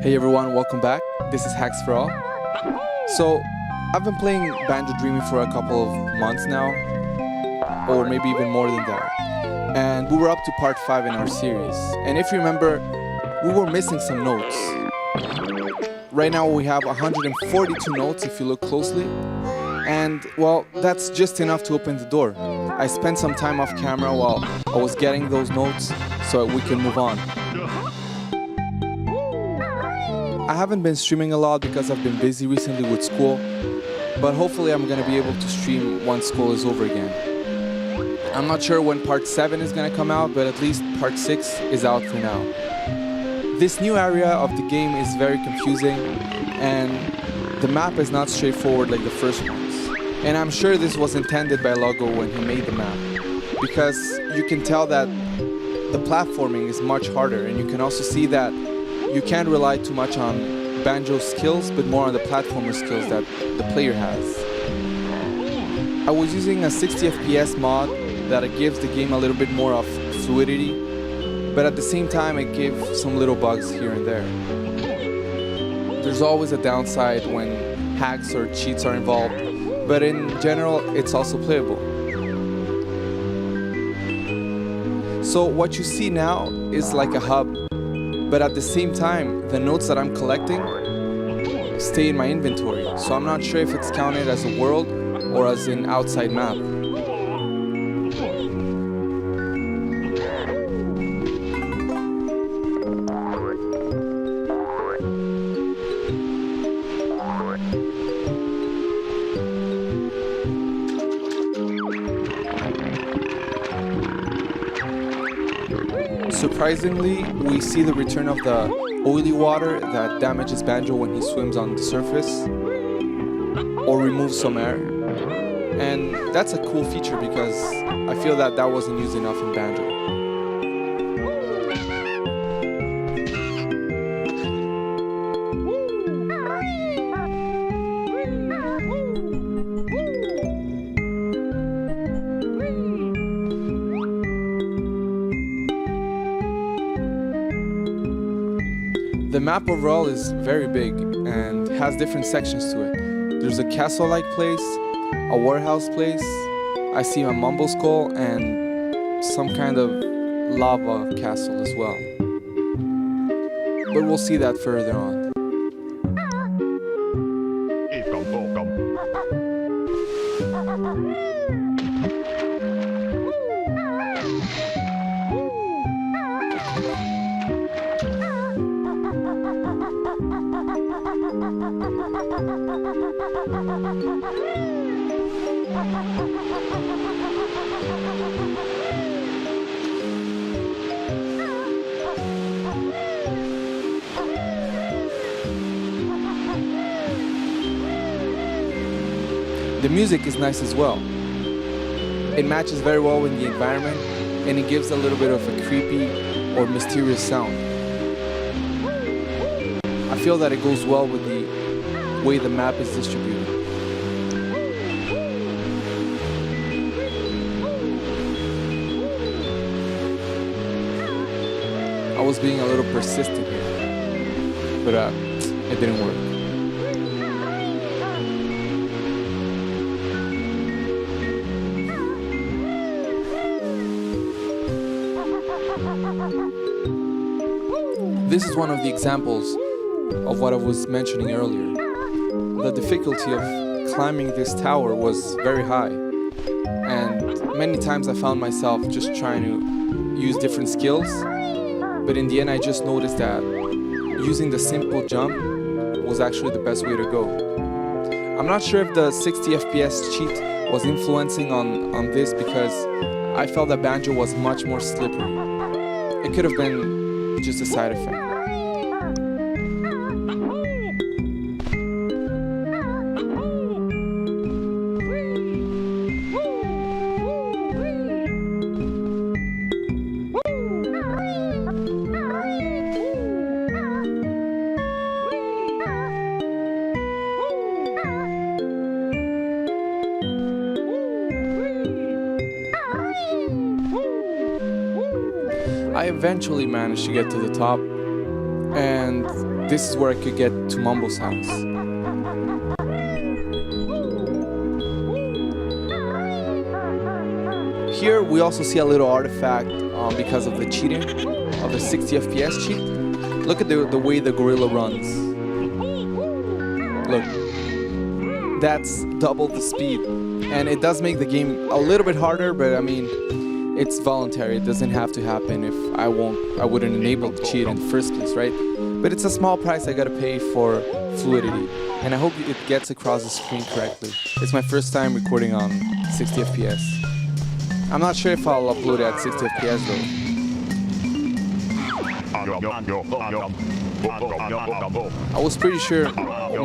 Hey everyone, welcome back. This is Hacks for All. So, I've been playing Banjo-Dreamie for a couple of months now, or maybe even more than that. And we were up to part 5 in our series. And if you remember, we were missing some notes. Right now we have 142 notes if you look closely. And, well, that's just enough to open the door. I spent some time off camera while I was getting those notes so we can move on. I haven't been streaming a lot because I've been busy recently with school, but hopefully I'm going to be able to stream once school is over again. I'm not sure when part 7 is going to come out, but at least part 6 is out for now. This new area of the game is very confusing, and the map is not straightforward like the first ones. And I'm sure this was intended by Loggo when he made the map, because you can tell that the platforming is much harder, and you can also see that you can't rely too much on Banjo's skills, but more on the platformer skills that the player has. I was using a 60 FPS mod that gives the game a little bit more of fluidity, but at the same time it gives some little bugs here and there. There's always a downside when hacks or cheats are involved, but in general it's also playable. So what you see now is like a hub, but at the same time, the notes that I'm collecting stay in my inventory, so I'm not sure if it's counted as a world or as an outside map. Surprisingly, we see the return of the oily water that damages Banjo when he swims on the surface or removes some air. And that's a cool feature because I feel that that wasn't used enough in Banjo. The map overall is very big and has different sections to it. There's a castle-like place, a warehouse place, I see a mumble skull, and some kind of lava castle as well. But we'll see that further on. The music is nice as well. It matches very well with the environment, and it gives a little bit of a creepy or mysterious sound. I feel that it goes well with the way the map is distributed. I was being a little persistent here, but it didn't work. This is one of the examples of what I was mentioning earlier. The difficulty of climbing this tower was very high, and many times I found myself just trying to use different skills, but in the end I just noticed that using the simple jump was actually the best way to go. I'm not sure if the 60 FPS cheat was influencing on this, because I felt that Banjo was much more slippery. It could have been just a side effect. I eventually managed to get to the top, And this is where I could get to Mumbo's house. Here we also see a little artifact because of the cheating, of the 60 FPS cheat. Look at the way the gorilla runs. Look, that's double the speed. And it does make the game a little bit harder, but I mean, it's voluntary. It doesn't have to happen if I wouldn't enable the cheat in the first place, right? But it's a small price I gotta pay for fluidity. And I hope it gets across the screen correctly. It's my first time recording on 60 FPS. I'm not sure if I'll upload it at 60 FPS though. I was pretty sure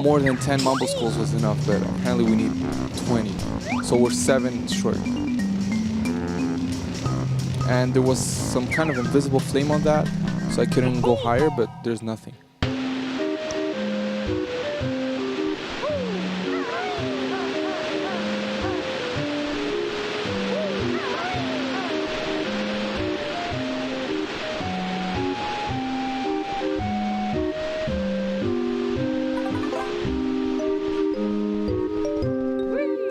more than 10 Mumbo Skulls was enough, but apparently we need 20. So we're 7 short. And there was some kind of invisible flame on that, so I couldn't go higher, but there's nothing.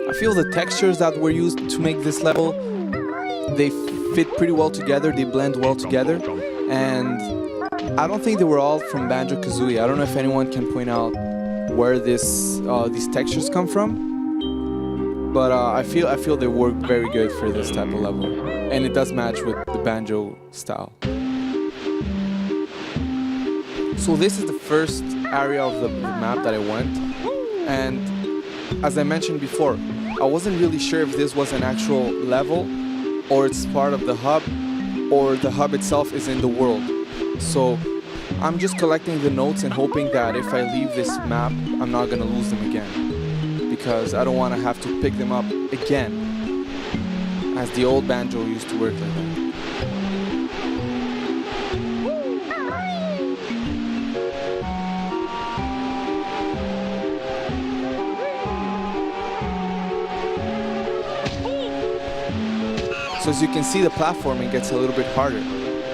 I feel the textures that were used to make this level, they fit pretty well together, they blend well together, and I don't think they were all from Banjo-Kazooie. I don't know if anyone can point out where these textures come from, but I feel they work very good for this type of level, and it does match with the Banjo style. So this is the first area of the map that I went, and as I mentioned before, I wasn't really sure if this was an actual level or it's part of the hub, or the hub itself is in the world. So I'm just collecting the notes and hoping that if I leave this map, I'm not gonna lose them again, because I don't want to have to pick them up again, as the old Banjo used to work like that. So as you can see, the platforming gets a little bit harder,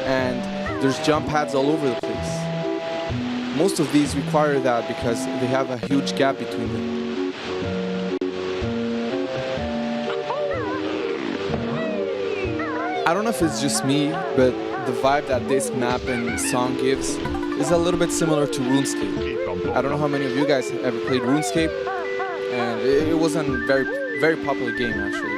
and there's jump pads all over the place. Most of these require that because they have a huge gap between them. I don't know if it's just me, but the vibe that this map and song gives is a little bit similar to RuneScape. I don't know how many of you guys ever played RuneScape, and it was a very popular game actually.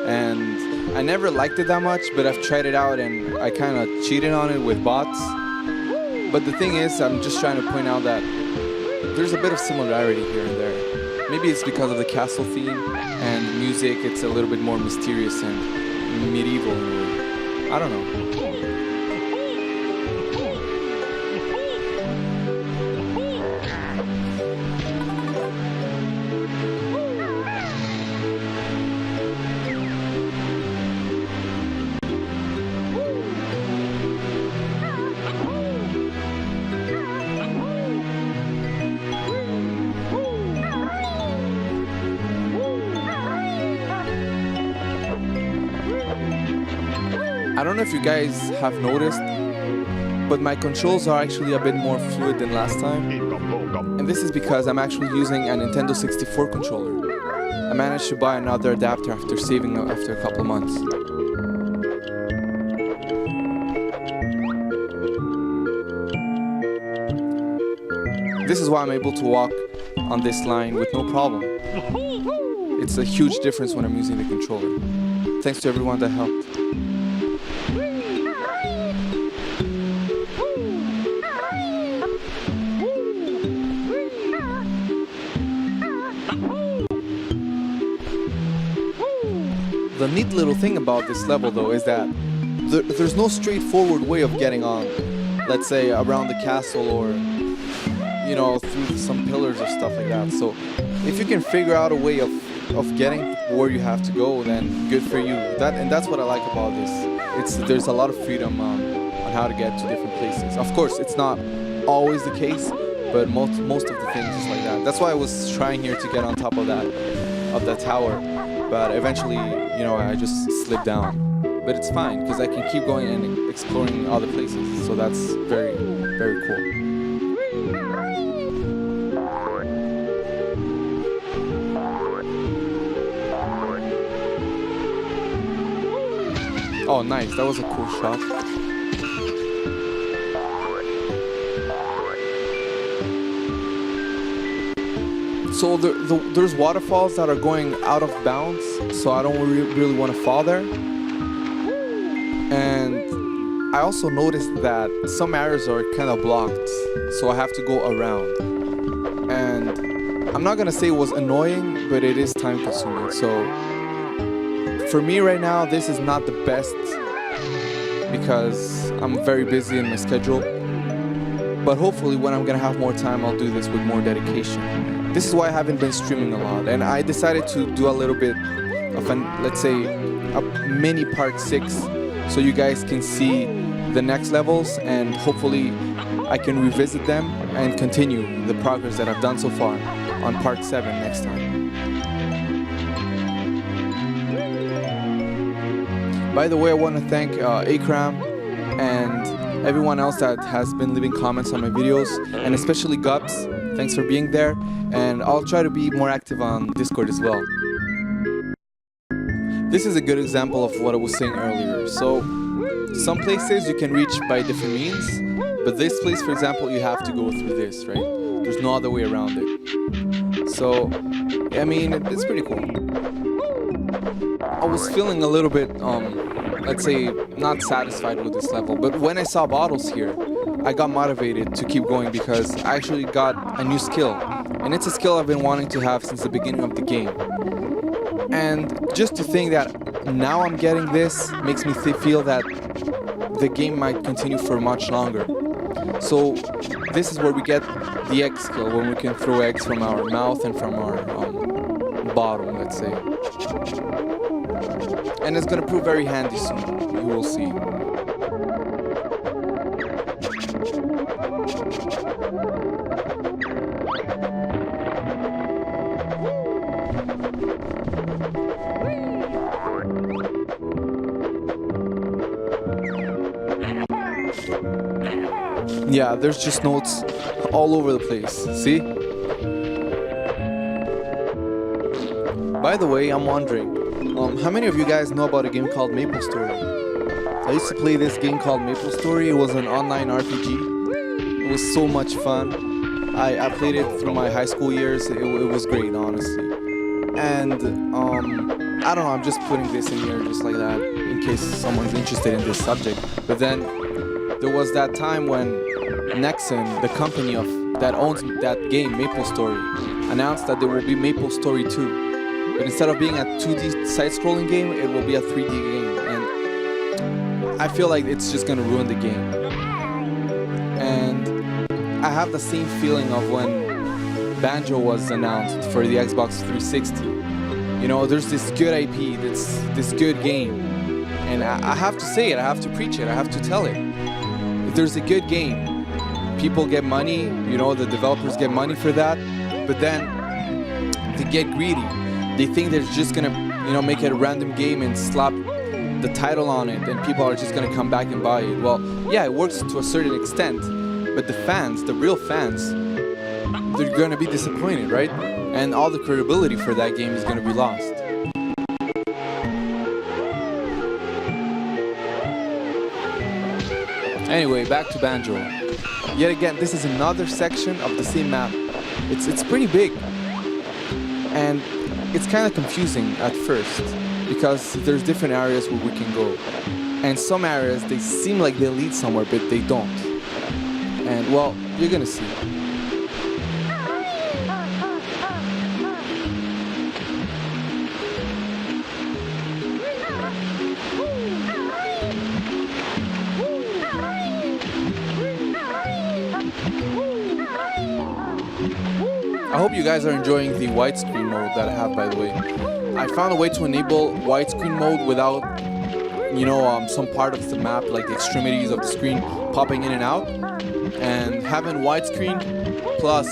And I never liked it that much, but I've tried it out and I kind of cheated on it with bots. But the thing is, I'm just trying to point out that there's a bit of similarity here and there. Maybe it's because of the castle theme and music, it's a little bit more mysterious and medieval in a way. I don't know. I don't know if you guys have noticed, but my controls are actually a bit more fluid than last time. And this is because I'm actually using a Nintendo 64 controller. I managed to buy another adapter after saving after a couple of months. This is why I'm able to walk on this line with no problem. It's a huge difference when I'm using the controller. Thanks to everyone that helped. The neat little thing about this level though is that there's no straightforward way of getting on, let's say around the castle or, you know, through some pillars or stuff like that. So if you can figure out a way of getting where you have to go, then good for you. That's what I like about this. There's a lot of freedom on how to get to different places. Of course, it's not always the case, but most of the things is like that. That's why I was trying here to get on top of that tower, but eventually, you know, I just slid down. But it's fine because I can keep going and exploring other places. So that's very, very cool. Oh, nice. That was a cool shot. So there's waterfalls that are going out of bounds, so I don't really want to fall there. And I also noticed that some areas are kind of blocked, so I have to go around. And I'm not gonna say it was annoying, but it is time consuming. So for me right now, this is not the best because I'm very busy in my schedule. But hopefully when I'm gonna have more time, I'll do this with more dedication. This is why I haven't been streaming a lot, and I decided to do a little bit of let's say, a mini part 6, so you guys can see the next levels, and hopefully I can revisit them and continue the progress that I've done so far on part 7 next time. By the way, I want to thank Akram and everyone else that has been leaving comments on my videos, and especially Gubs. Thanks for being there, and I'll try to be more active on Discord as well. This is a good example of what I was saying earlier. So some places you can reach by different means, but this place, for example, you have to go through this, right? There's no other way around it. So, I mean, it's pretty cool. I was feeling a little bit, let's say, not satisfied with this level, but when I saw bottles here, I got motivated to keep going because I actually got a new skill, and it's a skill I've been wanting to have since the beginning of the game. And just to think that now I'm getting this makes me feel that the game might continue for much longer. So this is where we get the egg skill, when we can throw eggs from our mouth and from our bottle, let's say. And it's gonna prove very handy soon, you will see. Yeah, there's just notes all over the place, see? By the way, I'm wondering, how many of you guys know about a game called MapleStory? I used to play this game called MapleStory. It was an online RPG. It was so much fun. I played it through my high school years. It was great, honestly. And I don't know, I'm just putting this in here just like that in case someone's interested in this subject. But then there was that time when Nexon, the company that owns that game, MapleStory, announced that there will be MapleStory 2. But instead of being a 2D side-scrolling game, it will be a 3D game. And I feel like it's just gonna ruin the game. And I have the same feeling of when Banjo was announced for the Xbox 360. You know, there's this good IP, this good game. And I have to say it, I have to preach it, I have to tell it. If there's a good game, people get money, you know, the developers get money for that, but then they get greedy. They think they're just gonna, you know, make it a random game and slap the title on it and people are just gonna come back and buy it. Well, yeah, it works to a certain extent, but the fans, the real fans, they're gonna be disappointed, right? And all the credibility for that game is gonna be lost. Anyway, back to Banjo. Yet again, this is another section of the same map. It's pretty big. And it's kind of confusing at first because there's different areas where we can go. And some areas, they seem like they lead somewhere, but they don't. And well, you're gonna see. I hope you guys are enjoying the widescreen mode that I have, by the way. I found a way to enable widescreen mode without, you know, some part of the map, like the extremities of the screen, popping in and out. And having widescreen plus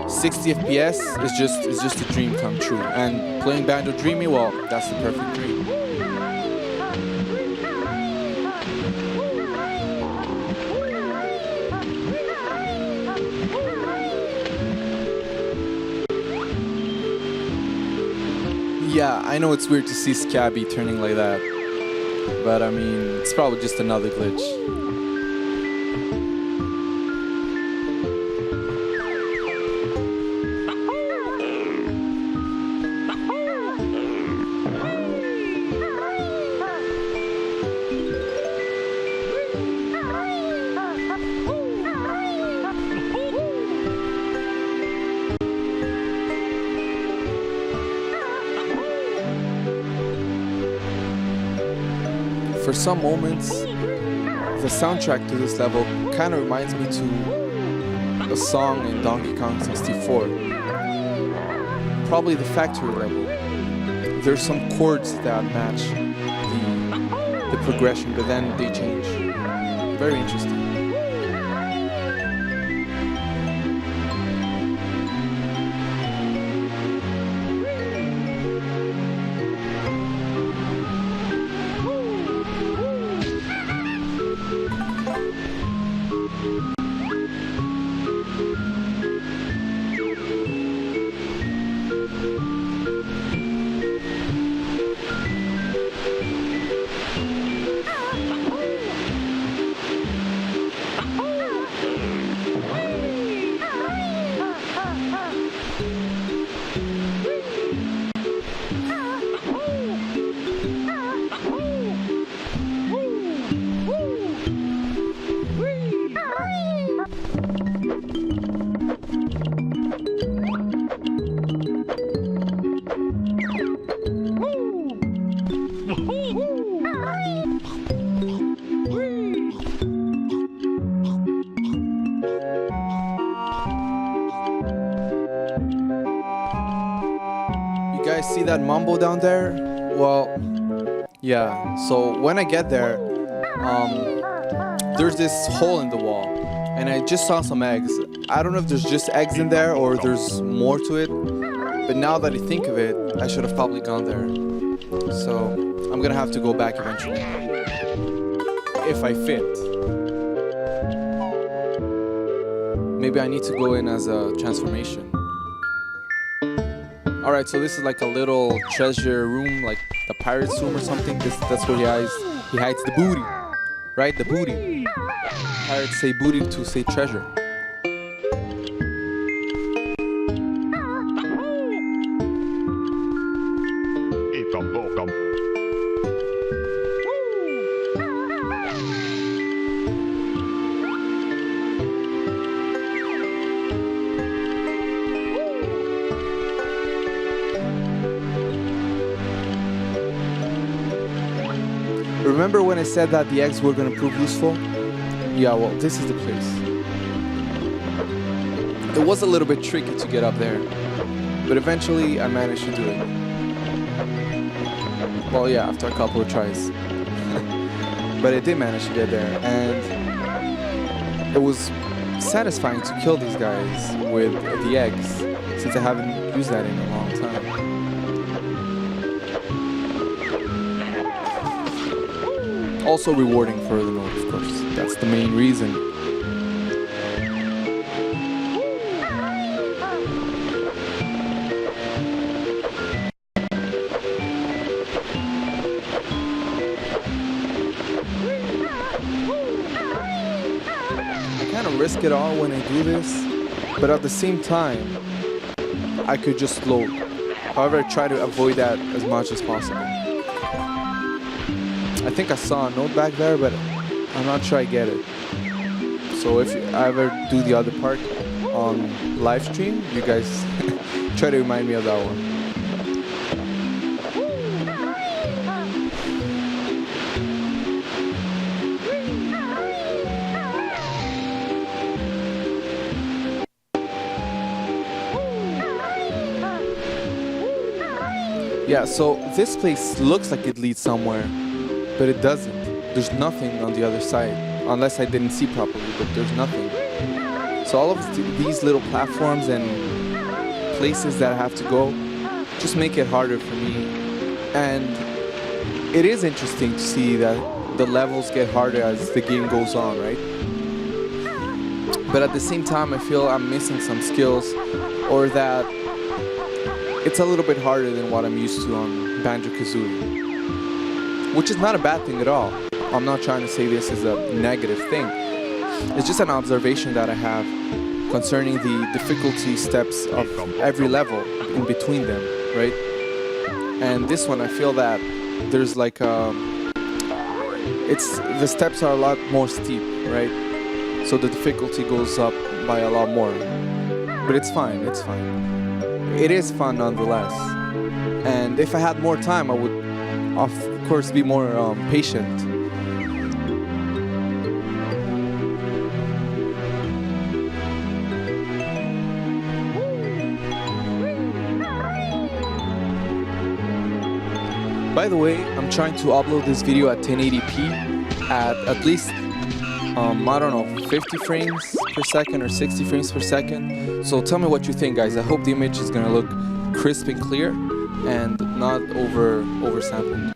60 FPS is just a dream come true. And playing Banjo-Dreamie, well, that's the perfect dream. Yeah, I know it's weird to see Scabby turning like that, but I mean, it's probably just another glitch. For some moments, the soundtrack to this level kind of reminds me to a song in Donkey Kong 64. Probably the factory level. There's some chords that match the progression, but then they change. Very interesting. You guys see that mambo down there? Well, yeah, so when I get there, there's this hole in the wall, and I just saw some eggs. I don't know if there's just eggs in there or there's more to it, but now that I think of it, I should have probably gone there. So I'm gonna have to go back eventually, if I fit. Maybe I need to go in as a transformation. Alright, so this is like a little treasure room, like the pirate's room or something. That's where he hides the booty. Right? The booty. Pirates say booty to say treasure. Remember when I said that the eggs were going to prove useful? Yeah, well, this is the place. It was a little bit tricky to get up there, but eventually I managed to do it. Well, yeah, after a couple of tries. But I did manage to get there, and it was satisfying to kill these guys with the eggs, since I haven't used that in a long time. Also rewarding for the note, of course. That's the main reason. I kind of risk it all when I do this, but at the same time, I could just float. However, I try to avoid that as much as possible. I think I saw a note back there, but I'm not sure I get it. So if I ever do the other part on live stream, you guys try to remind me of that one. Yeah, so this place looks like it leads somewhere, but it doesn't. There's nothing on the other side, unless I didn't see properly, but there's nothing. So all of these little platforms and places that I have to go just make it harder for me. And it is interesting to see that the levels get harder as the game goes on, right? But at the same time, I feel I'm missing some skills, or that it's a little bit harder than what I'm used to on Banjo-Kazooie, which is not a bad thing at all. I'm not trying to say this is a negative thing. It's just an observation that I have concerning the difficulty steps of every level in between them, right? And this one, I feel that there's like the steps are a lot more steep, right? So the difficulty goes up by a lot more. But it's fine, it's fine. It is fun nonetheless. And if I had more time, I would, of course, be more patient. By the way, I'm trying to upload this video at 1080p at least, I don't know, 50 frames per second or 60 frames per second. So tell me what you think, guys. I hope the image is gonna look crisp and clear and not oversampled.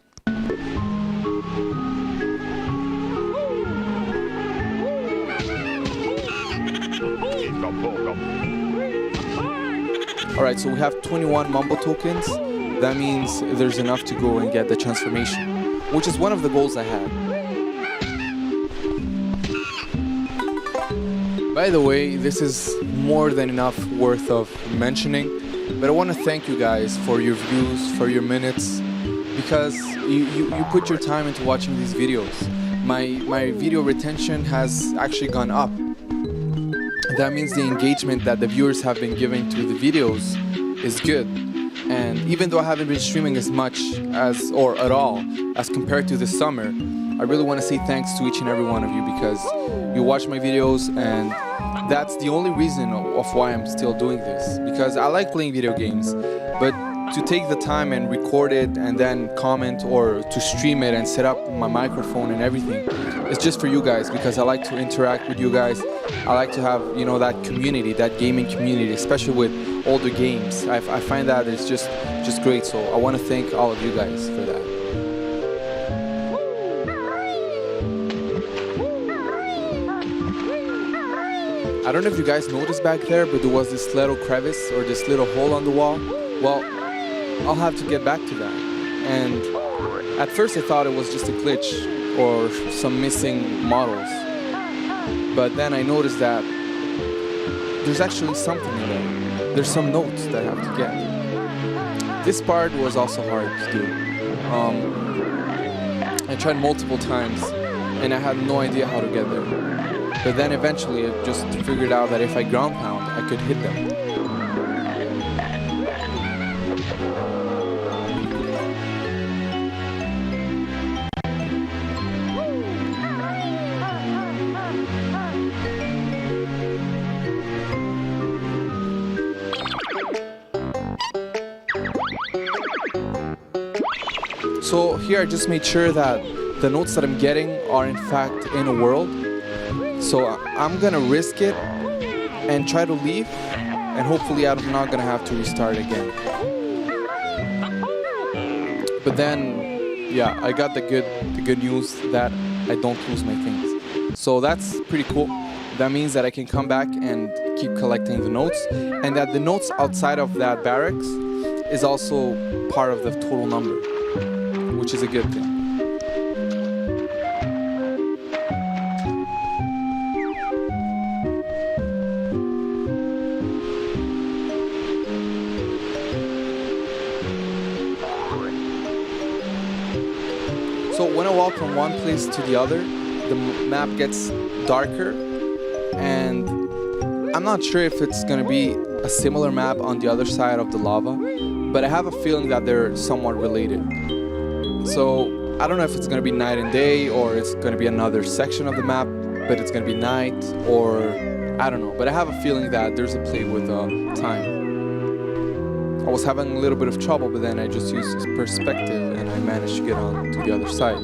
Alright, so we have 21 mumble tokens. That means there's enough to go and get the transformation, which is one of the goals I had. By the way, this is more than enough worth of mentioning, but I want to thank you guys for your views, for your minutes, because you put your time into watching these videos. My video retention has actually gone up. That means the engagement that the viewers have been giving to the videos is good. And even though I haven't been streaming as much as, or at all, as compared to this summer, I really want to say thanks to each and every one of you, because you watch my videos, and that's the only reason of why I'm still doing this. Because I like playing video games, but to take the time and record it and then comment, or to stream it and set up my microphone and everything, it's just for you guys, because I like to interact with you guys. I like to have, you know, that community, that gaming community, especially with older games. I find that it's just great, so I want to thank all of you guys for that. I don't know if you guys noticed back there, but there was this little crevice or this little hole on the wall. Well, I'll have to get back to that. And at first I thought it was just a glitch or some missing models. But then I noticed that there's actually something in there. There's some notes that I have to get. This part was also hard to do. I tried multiple times and I had no idea how to get there. But then eventually I just figured out that if I ground pound, I could hit them. So here I just made sure that the notes that I'm getting are in fact in a world. So I'm gonna risk it and try to leave, and hopefully I'm not gonna have to restart again. But then, yeah, I got the good news that I don't lose my things. So that's pretty cool. That means that I can come back and keep collecting the notes, and that the notes outside of that barracks is also part of the total number, which is a good thing. So when I walk from one place to the other, the map gets darker, and I'm not sure if it's going to be a similar map on the other side of the lava, but I have a feeling that they're somewhat related. So I don't know if it's going to be night and day, or it's going to be another section of the map, but it's going to be night, or I don't know. But I have a feeling that there's a play with time. I was having a little bit of trouble, but then I just used this perspective and I managed to get on to the other side.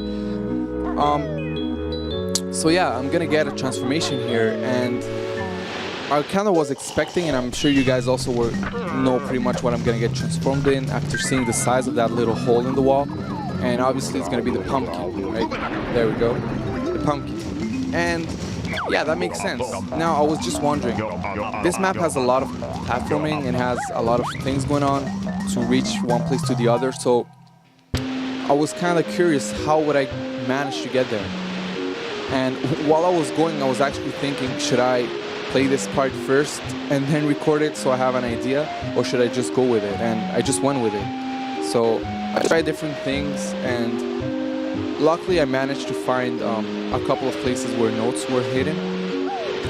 So yeah, I'm gonna get a transformation here, and I kind of was expecting, and I'm sure you guys also know pretty much what I'm gonna get transformed in after seeing the size of that little hole in the wall. And obviously it's gonna be the pumpkin, right? There we go, the pumpkin. And Yeah, that makes sense. Now, I was just wondering, this map has a lot of platforming and has a lot of things going on to reach one place to the other, so I was kind of curious, how would I manage to get there? And while I was going, I was actually thinking, should I play this part first and then record it so I have an idea, or should I just go with it? And I just went with it. So I tried different things, and luckily I managed to find a couple of places where notes were hidden,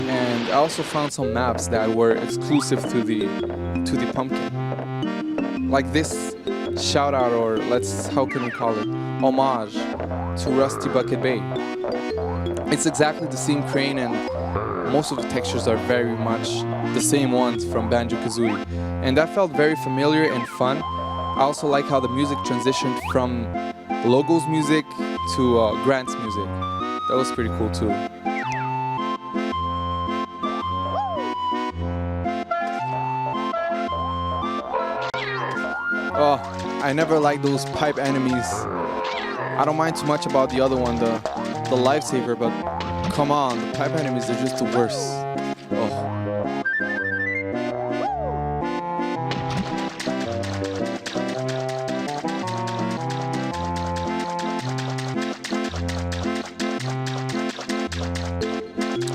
and I also found some maps that were exclusive to the pumpkin, like this shout out, or how can we call it, homage to Rusty Bucket Bay. It's exactly the same crane, and most of the textures are very much the same ones from Banjo-Kazooie, and that felt very familiar and fun. I also like how the music transitioned from Loggo's music to Grant's music. That was pretty cool too. Oh, I never liked those pipe enemies. I don't mind too much about the other one, the lifesaver, but come on, the pipe enemies are just the worst. Oh.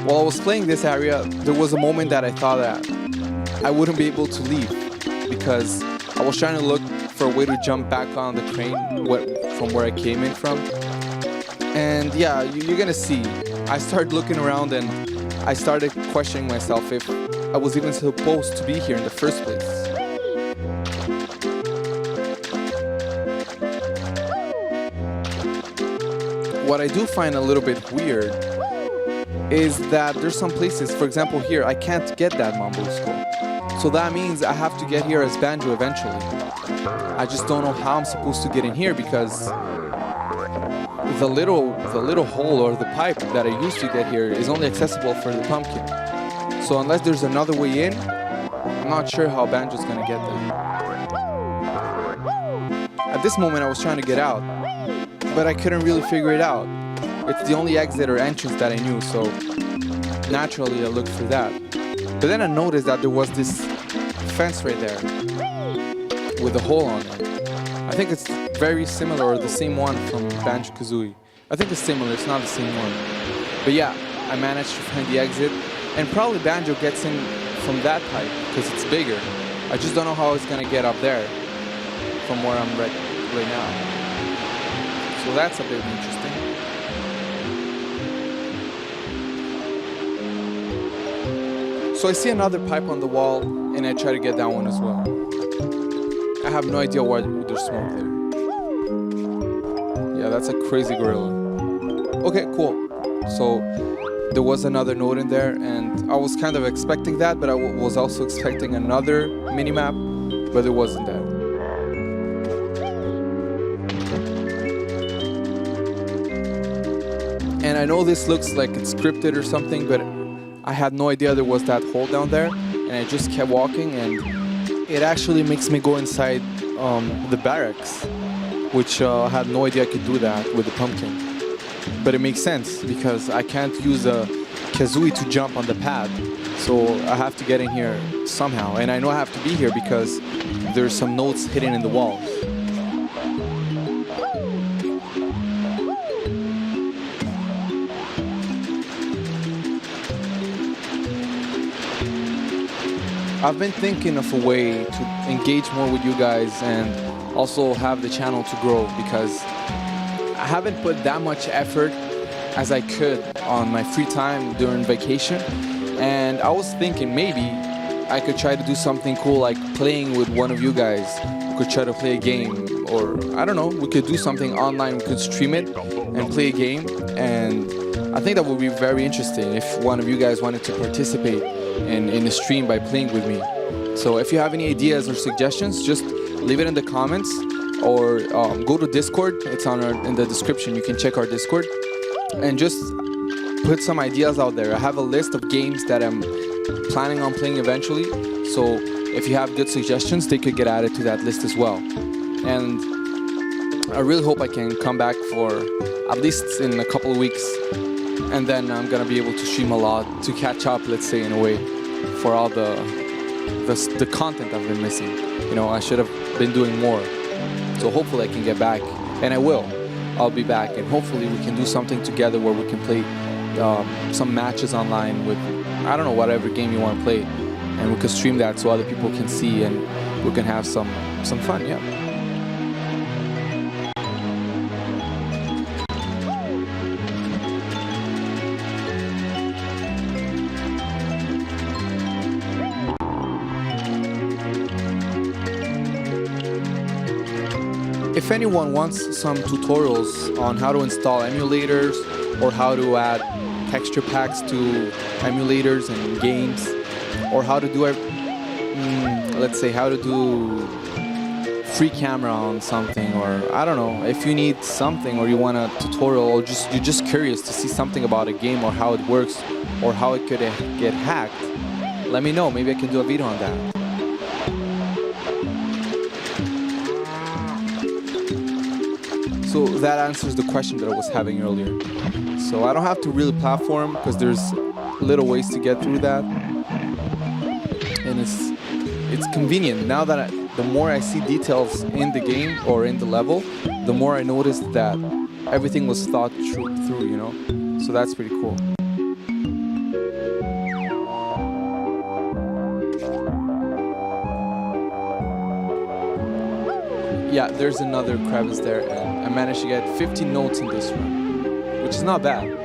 While I was playing this area, there was a moment that I thought that I wouldn't be able to leave, because I was trying to look for a way to jump back on the crane from where I came in from. And yeah, you're gonna see, I started looking around and I started questioning myself if I was even supposed to be here in the first place. What I do find a little bit weird is that there's some places, for example here, I can't get that Mambo skull. So that means I have to get here as Banjo eventually. I just don't know how I'm supposed to get in here, because the little hole or the pipe that I used to get here is only accessible for the pumpkin. So unless there's another way in, I'm not sure how Banjo's gonna get there. At this moment I was trying to get out, but I couldn't really figure it out. It's the only exit or entrance that I knew, so naturally I looked for that. But then I noticed that there was this fence right there with a hole on it. I think it's very similar, or the same one from Banjo-Kazooie. I think it's similar, it's not the same one. But yeah, I managed to find the exit, and probably Banjo gets in from that pipe because it's bigger. I just don't know how it's gonna get up there from where I'm right now. So that's a bit interesting. So I see another pipe on the wall, and I try to get that one as well. I have no idea why there's smoke there. Yeah, that's a crazy gorilla. Okay, cool. So there was another note in there, and I was kind of expecting that, but I was also expecting another mini-map, but it wasn't that. And I know this looks like it's scripted or something, but I had no idea there was that hole down there, and I just kept walking, and it actually makes me go inside the barracks, which I had no idea I could do that with the pumpkin. But it makes sense, because I can't use a Kazooie to jump on the pad, so I have to get in here somehow. And I know I have to be here because there's some notes hidden in the walls. I've been thinking of a way to engage more with you guys and also have the channel to grow, because I haven't put that much effort as I could on my free time during vacation. And I was thinking maybe I could try to do something cool, like playing with one of you guys. We could try to play a game, or I don't know, we could do something online. We could stream it and play a game. And I think that would be very interesting if one of you guys wanted to participate in the stream by playing with me. So if you have any ideas or suggestions, just leave it in the comments, or go to Discord. It's in the description. You can check our Discord and just put some ideas out there. I have a list of games that I'm planning on playing eventually, so if you have good suggestions, they could get added to that list as well. And I really hope I can come back for at least in a couple of weeks And then I'm gonna be able to stream a lot to catch up, let's say, in a way, for all the content I've been missing. You know, I should have been doing more. So hopefully I can get back, and I will. I'll be back, and hopefully we can do something together where we can play some matches online with, I don't know, whatever game you want to play, and we can stream that so other people can see, and we can have some fun. Yeah. If anyone wants some tutorials on how to install emulators or how to add texture packs to emulators and games, or how to do let's say how to do free camera on something, or I don't know, if you need something or you want a tutorial, or you're just curious to see something about a game or how it works or how it could get hacked, let me know. Maybe I can do a video on that. So that answers the question that I was having earlier. So I don't have to really platform because there's little ways to get through that, and it's convenient. Now that the more I see details in the game or in the level, the more I notice that everything was thought through, you know. So that's pretty cool. Yeah, there's another crevice there, and I managed to get 15 notes in this run, which is not bad.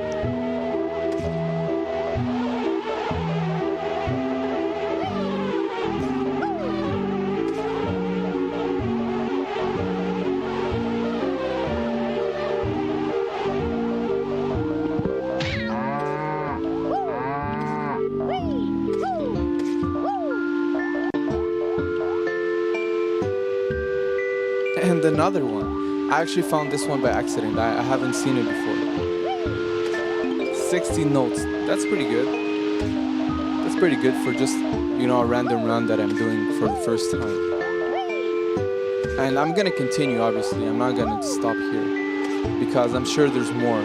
And another one. I actually found this one by accident. I haven't seen it before. 60 notes. That's pretty good. That's pretty good for just, you know, a random run that I'm doing for the first time. And I'm gonna continue, obviously. I'm not gonna stop here because I'm sure there's more.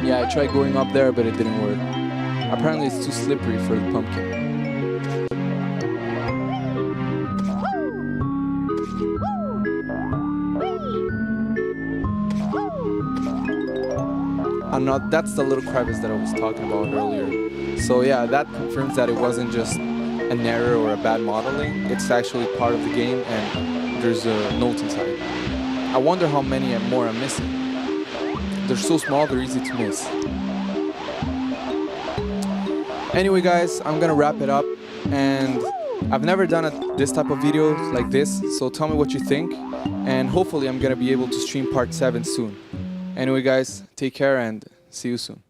Yeah, I tried going up there, but it didn't work. Apparently it's too slippery for the pumpkin. That's the little crevice that I was talking about earlier. So yeah, that confirms that it wasn't just an error or a bad modeling. It's actually part of the game, and there's a note inside. I wonder how many more I'm missing. They're so small, they're easy to miss. Anyway guys, I'm gonna wrap it up, and I've never done this type of video like this, so tell me what you think, and hopefully I'm gonna be able to stream part 7 soon. Anyway guys, take care and see you soon.